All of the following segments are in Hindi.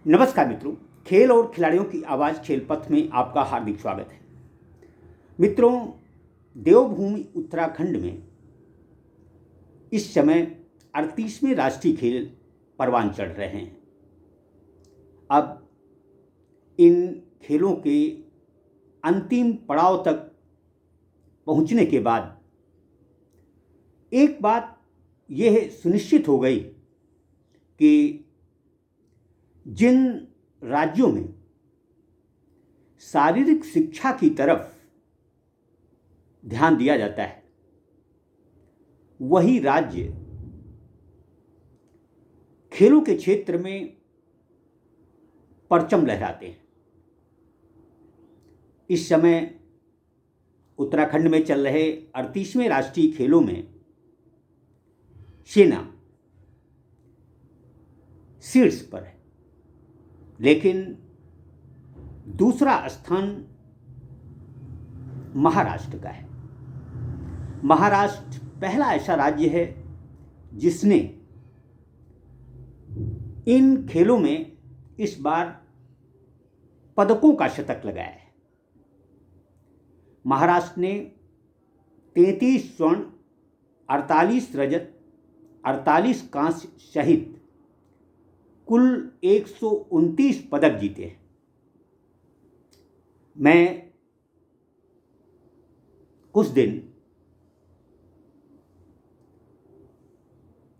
नमस्कार मित्रों, खेल और खिलाड़ियों की आवाज़ खेल पथ में आपका हार्दिक स्वागत है। मित्रों, देवभूमि उत्तराखंड में इस समय 38वें राष्ट्रीय खेल परवान चढ़ रहे हैं। अब इन खेलों के अंतिम पड़ाव तक पहुंचने के बाद एक बात यह सुनिश्चित हो गई कि जिन राज्यों में शारीरिक शिक्षा की तरफ ध्यान दिया जाता है, वही राज्य खेलों के क्षेत्र में परचम लहराते हैं। इस समय उत्तराखंड में चल रहे 38वें राष्ट्रीय खेलों में सेना शीर्ष पर है, लेकिन दूसरा स्थान महाराष्ट्र का है। महाराष्ट्र पहला ऐसा राज्य है जिसने इन खेलों में इस बार पदकों का शतक लगाया है। महाराष्ट्र ने 33 स्वर्ण, 48 रजत, 48 कांस्य सहित कुल 129 पदक जीते हैं। मैं कुछ दिन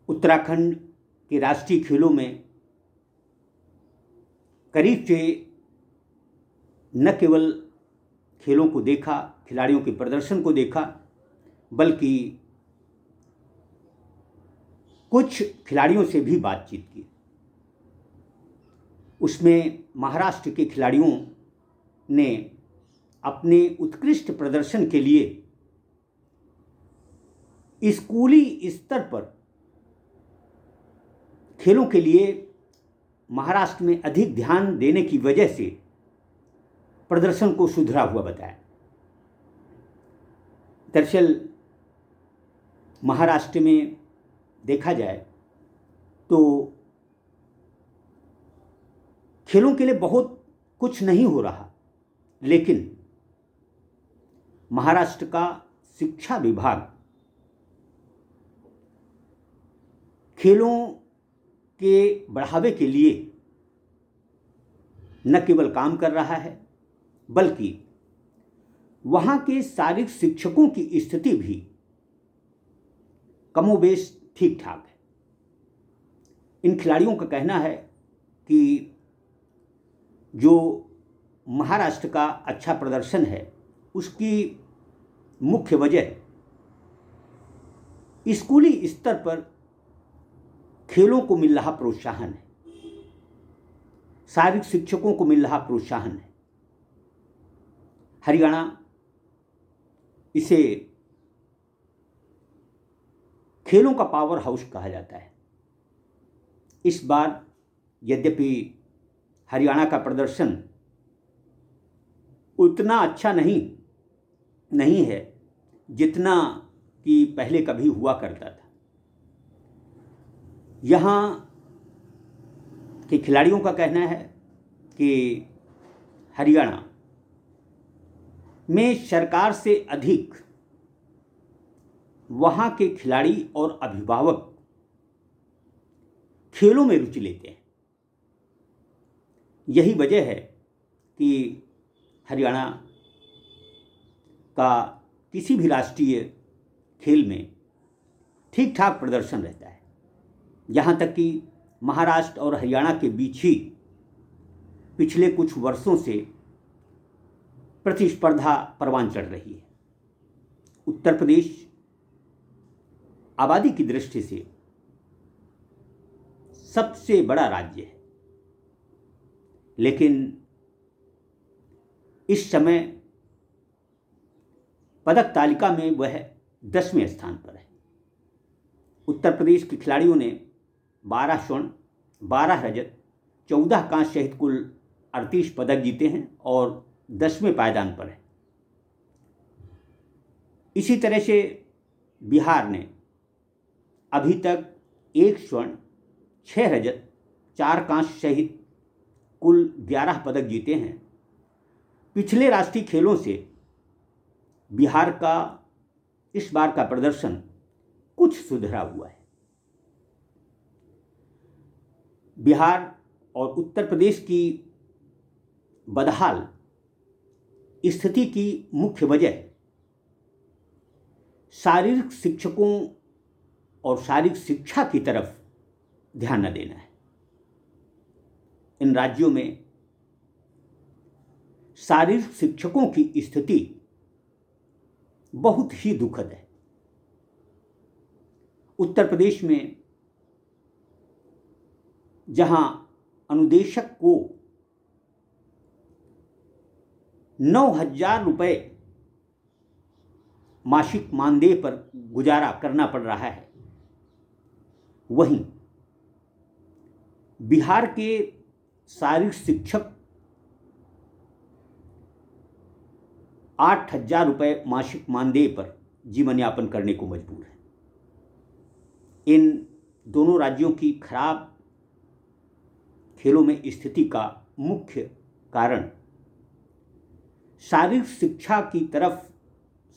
उत्तराखंड के राष्ट्रीय खेलों में करीब से न केवल खेलों को देखा, खिलाड़ियों के प्रदर्शन को देखा, बल्कि कुछ खिलाड़ियों से भी बातचीत की। उसमें महाराष्ट्र के खिलाड़ियों ने अपने उत्कृष्ट प्रदर्शन के लिए स्कूली स्तर पर खेलों के लिए महाराष्ट्र में अधिक ध्यान देने की वजह से प्रदर्शन को सुधरा हुआ बताया। दरअसल महाराष्ट्र में देखा जाए तो खेलों के लिए बहुत कुछ नहीं हो रहा, लेकिन महाराष्ट्र का शिक्षा विभाग खेलों के बढ़ावे के लिए न केवल काम कर रहा है, बल्कि वहाँ के शारीरिक शिक्षकों की स्थिति भी कमोबेश ठीक ठाक है। इन खिलाड़ियों का कहना है कि जो महाराष्ट्र का अच्छा प्रदर्शन है, उसकी मुख्य वजह स्कूली स्तर पर खेलों को मिल रहा प्रोत्साहन है, शारीरिक शिक्षकों को मिल रहा प्रोत्साहन है। हरियाणा इसे खेलों का पावर हाउस कहा जाता है। इस बार यद्यपि हरियाणा का प्रदर्शन उतना अच्छा नहीं है जितना कि पहले कभी हुआ करता था। यहाँ के खिलाड़ियों का कहना है कि हरियाणा में सरकार से अधिक वहाँ के खिलाड़ी और अभिभावक खेलों में रुचि लेते हैं। यही वजह है कि हरियाणा का किसी भी राष्ट्रीय खेल में ठीक ठाक प्रदर्शन रहता है। यहाँ तक कि महाराष्ट्र और हरियाणा के बीच ही पिछले कुछ वर्षों से प्रतिस्पर्धा परवान चढ़ रही है। उत्तर प्रदेश आबादी की दृष्टि से सबसे बड़ा राज्य है, लेकिन इस समय पदक तालिका में वह 10वें स्थान पर है। उत्तर प्रदेश के खिलाड़ियों ने 12 स्वर्ण, 12 रजत, 14 कांस्य सहित कुल 38 पदक जीते हैं और 10वें पायदान पर है। इसी तरह से बिहार ने अभी तक 1 स्वर्ण, 6 रजत, 4 कांस्य सहित कुल 11 पदक जीते हैं। पिछले राष्ट्रीय खेलों से बिहार का इस बार का प्रदर्शन कुछ सुधरा हुआ है। बिहार और उत्तर प्रदेश की बदहाल स्थिति की मुख्य वजह शारीरिक शिक्षकों और शारीरिक शिक्षा की तरफ ध्यान न देना है। इन राज्यों में शारीरिक शिक्षकों की स्थिति बहुत ही दुखद है। उत्तर प्रदेश में जहां अनुदेशक को 9,000 रुपये मासिक मानदेय पर गुजारा करना पड़ रहा है, वहीं बिहार के शारीरिक शिक्षक 8,000 रुपये मासिक मानदेय पर जीवन यापन करने को मजबूर है। इन दोनों राज्यों की खराब खेलों में स्थिति का मुख्य कारण शारीरिक शिक्षा की तरफ,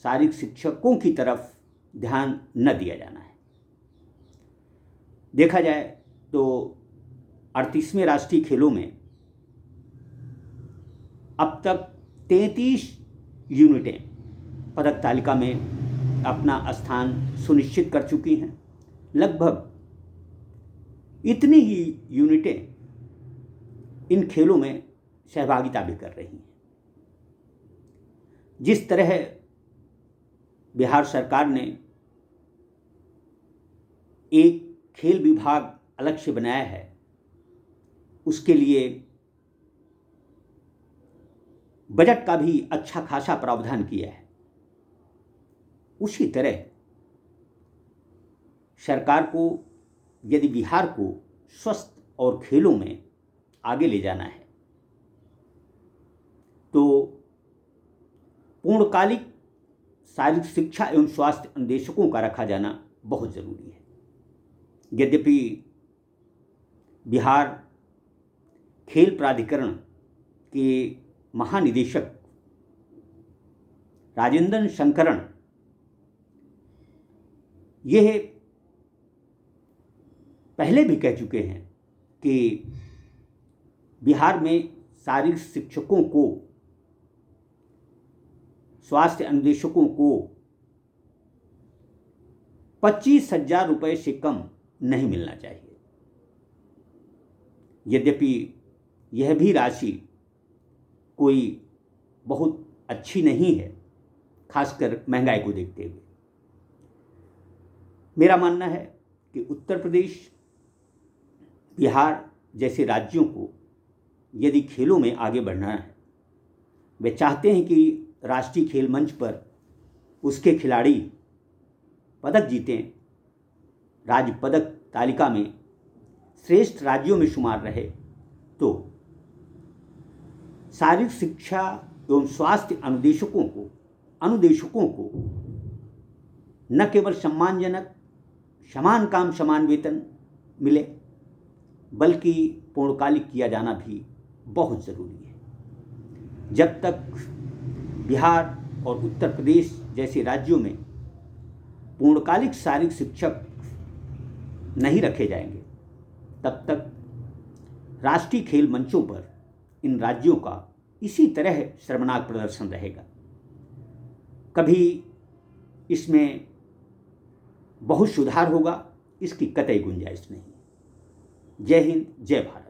शारीरिक शिक्षकों की तरफ ध्यान न दिया जाना है। देखा जाए तो 38वें राष्ट्रीय खेलों में अब तक 33 यूनिटें पदक तालिका में अपना स्थान सुनिश्चित कर चुकी हैं। लगभग इतनी ही यूनिटें इन खेलों में सहभागिता भी कर रही हैं। जिस तरह बिहार सरकार ने एक खेल विभाग अलग से बनाया है, उसके लिए बजट का भी अच्छा खासा प्रावधान किया है। उसी तरह सरकार को यदि बिहार को स्वस्थ और खेलों में आगे ले जाना है तो पूर्णकालिक शारीरिक शिक्षा एवं स्वास्थ्य अनुदेशकों का रखा जाना बहुत ज़रूरी है। यद्यपि बिहार खेल प्राधिकरण के महानिदेशक राजेंद्र शंकरन यह पहले भी कह चुके हैं कि बिहार में शारीरिक शिक्षकों को, स्वास्थ्य अनुदेशकों को 25,000 रुपये से कम नहीं मिलना चाहिए। यद्यपि यह भी राशि कोई बहुत अच्छी नहीं है, खासकर महंगाई को देखते हुए। मेरा मानना है कि उत्तर प्रदेश, बिहार जैसे राज्यों को यदि खेलों में आगे बढ़ना है, वे चाहते हैं कि राष्ट्रीय खेल मंच पर उसके खिलाड़ी पदक जीतें, राज्य पदक तालिका में श्रेष्ठ राज्यों में शुमार रहे, तो शारीरिक शिक्षा एवं स्वास्थ्य अनुदेशकों को न केवल सम्मानजनक समान काम समान वेतन मिले, बल्कि पूर्णकालिक किया जाना भी बहुत ज़रूरी है। जब तक बिहार और उत्तर प्रदेश जैसे राज्यों में पूर्णकालिक शारीरिक शिक्षक नहीं रखे जाएंगे, तब तक राष्ट्रीय खेल मंचों पर इन राज्यों का इसी तरह शर्मनाक प्रदर्शन रहेगा। कभी इसमें बहुत सुधार होगा, इसकी कतई गुंजाइश नहीं। जय हिंद, जय भारत।